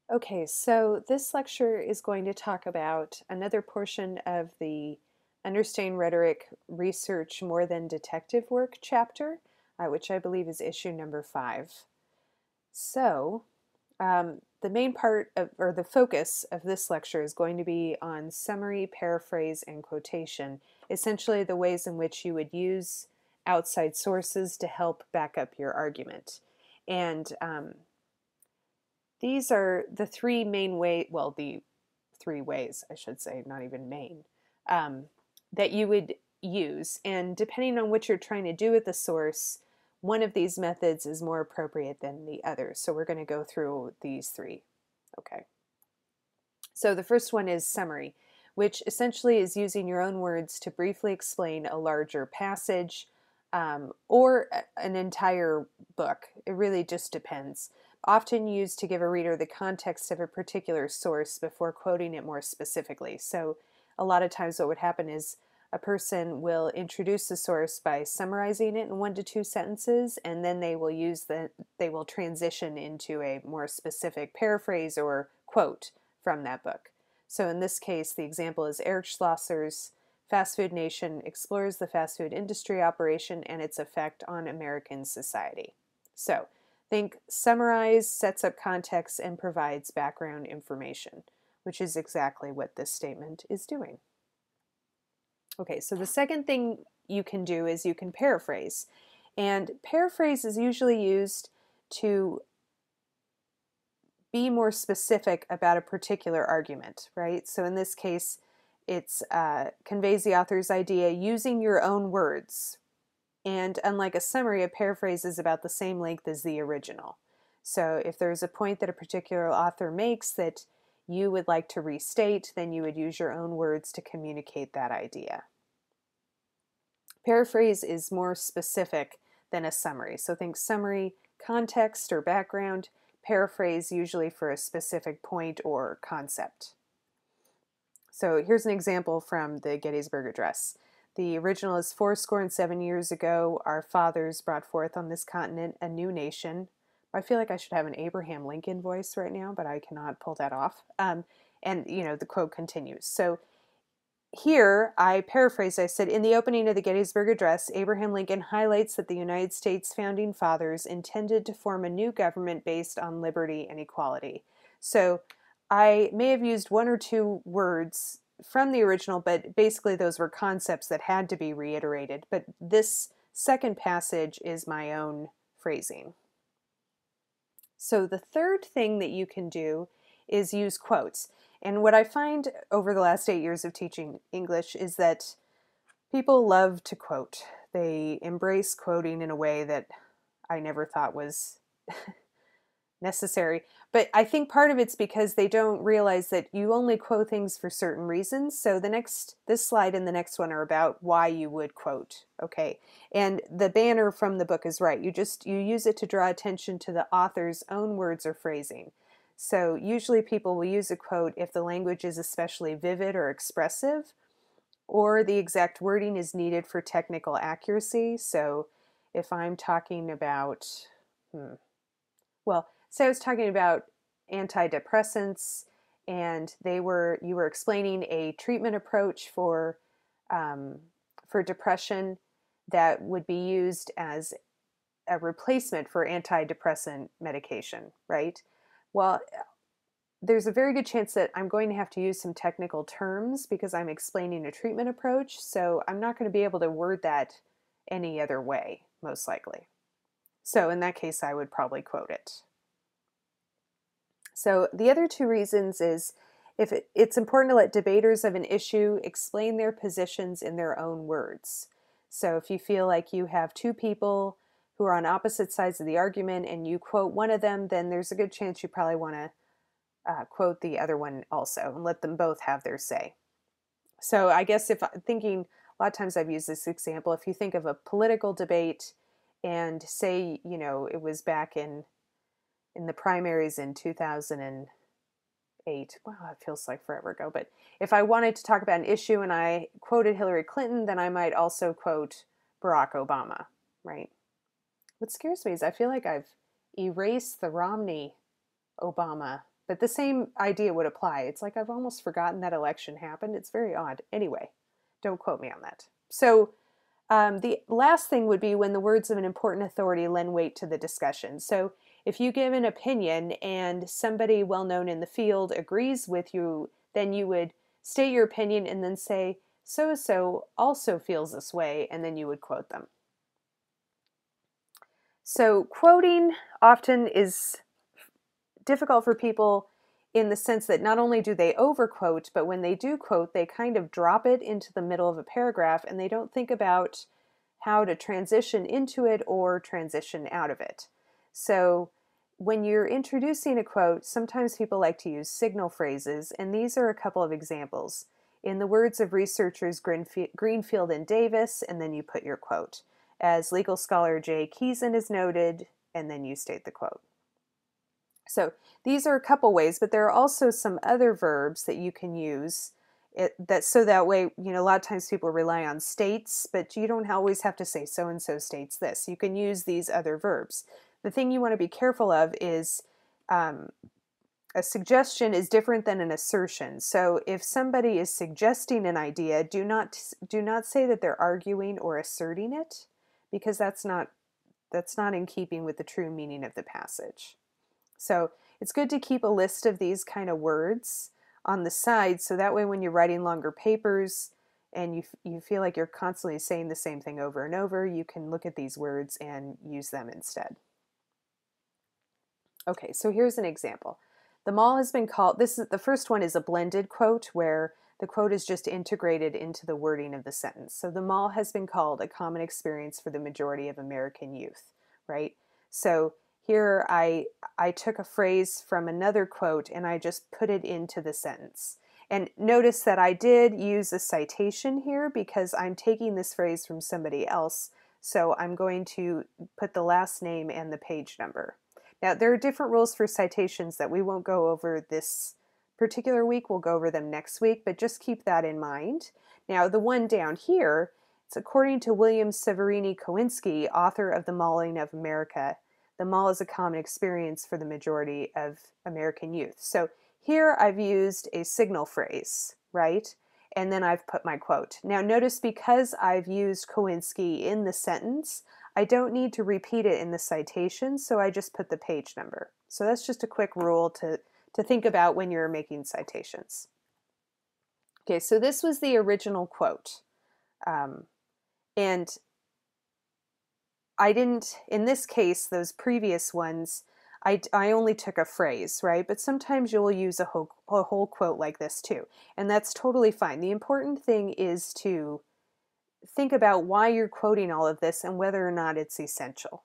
Okay, so this lecture is going to talk about another portion of the Understanding Rhetoric Research More Than Detective Work chapter, which I believe is issue number 5. So, the main part of, or the focus of this lecture is going to be on summary, paraphrase, and quotation, essentially the ways in which you would use outside sources to help back up your argument. And these are the three main the 3 ways, I should say, not even main, that you would use. And depending on what you're trying to do with the source, one of these methods is more appropriate than the other. So we're going to go through these 3. Okay. So the first one is summary, which essentially is using your own words to briefly explain a larger passage or an entire book. It really just depends. Often used to give a reader the context of a particular source before quoting it more specifically. So a lot of times what would happen is a person will introduce the source by summarizing it in 1 to 2 sentences, and then they will transition into a more specific paraphrase or quote from that book. So in this case, the example is Eric Schlosser's Fast Food Nation explores the fast food industry operation and its effect on American society. So think summarize, sets up context, and provides background information, which is exactly what this statement is doing. Okay, so the second thing you can do is you can paraphrase. And paraphrase is usually used to be more specific about a particular argument, right? So in this case, it conveys the author's idea using your own words. And unlike a summary, a paraphrase is about the same length as the original. So if there's a point that a particular author makes that you would like to restate, then you would use your own words to communicate that idea. Paraphrase is more specific than a summary. So think summary, context or background, paraphrase usually for a specific point or concept. So here's an example from the Gettysburg Address. The original is 7 years ago, our fathers brought forth on this continent a new nation. I feel like I should have an Abraham Lincoln voice right now, but I cannot pull that off. And, the quote continues. So here, I paraphrased, I said, in the opening of the Gettysburg Address, Abraham Lincoln highlights that the United States founding fathers intended to form a new government based on liberty and equality. So I may have used 1 or 2 words from the original, but basically those were concepts that had to be reiterated. But this second passage is my own phrasing. So the third thing that you can do is use quotes. And what I find over the last 8 years of teaching English is that people love to quote. They embrace quoting in a way that I never thought was necessary. But I think part of it's because they don't realize that you only quote things for certain reasons. So this slide and the next one are about why you would quote. Okay. And the banner from the book is right. You use it to draw attention to the author's own words or phrasing. So usually people will use a quote if the language is especially vivid or expressive, or the exact wording is needed for technical accuracy. So if I'm talking about, say I was talking about antidepressants, and you were explaining a treatment approach for depression that would be used as a replacement for antidepressant medication, right? Well, there's a very good chance that I'm going to have to use some technical terms because I'm explaining a treatment approach, so I'm not going to be able to word that any other way, most likely. So in that case, I would probably quote it. So the other 2 reasons is it's important to let debaters of an issue explain their positions in their own words. So if you feel like you have 2 people who are on opposite sides of the argument and you quote one of them, then there's a good chance you probably want to quote the other one also and let them both have their say. So I guess if I'm thinking, a lot of times I've used this example, if you think of a political debate and say, it was back in the primaries in 2008. Wow, it feels like forever ago. But if I wanted to talk about an issue and I quoted Hillary Clinton, then I might also quote Barack Obama, right? What scares me is I feel like I've erased the Romney Obama But the same idea would apply. It's like I've almost forgotten that election happened. It's very odd. Anyway, don't quote me on that. So the last thing would be when the words of an important authority lend weight to the discussion. So if you give an opinion and somebody well known in the field agrees with you, then you would state your opinion and then say, so-so also feels this way, and then you would quote them. So quoting often is difficult for people in the sense that not only do they overquote, but when they do quote, they kind of drop it into the middle of a paragraph and they don't think about how to transition into it or transition out of it. So when you're introducing a quote, sometimes people like to use signal phrases, and these are a couple of examples. In the words of researchers Greenfield and Davis, and then you put your quote. As legal scholar Jay Keeson has noted, and then you state the quote. So these are a couple ways, but there are also some other verbs that you can use so that way, you know, a lot of times people rely on states, but you don't always have to say so-and-so states this. You can use these other verbs. The thing you want to be careful of is a suggestion is different than an assertion. So if somebody is suggesting an idea, do not say that they're arguing or asserting it, because that's not in keeping with the true meaning of the passage. So it's good to keep a list of these kind of words on the side, so that way when you're writing longer papers and you feel like you're constantly saying the same thing over and over, you can look at these words and use them instead. Okay, so here's an example. The mall has been called, the first one is a blended quote where the quote is just integrated into the wording of the sentence. So the mall has been called a common experience for the majority of American youth, right? So here I took a phrase from another quote and I just put it into the sentence. And notice that I did use a citation here because I'm taking this phrase from somebody else. So I'm going to put the last name and the page number. Now there are different rules for citations that we won't go over this particular week. We'll go over them next week, but just keep that in mind. Now the one down here, it's according to William Severini Kowinski, author of The Malling of America. The mall is a common experience for the majority of American youth. So here I've used a signal phrase, right? And then I've put my quote. Now notice because I've used Kowinski in the sentence, I don't need to repeat it in the citation, so I just put the page number. So that's just a quick rule to think about when you're making citations. Okay, so this was the original quote. And I didn't, in this case, those previous ones, I only took a phrase, right? But sometimes you'll use a whole quote like this too. And that's totally fine. The important thing is to think about why you're quoting all of this and whether or not it's essential.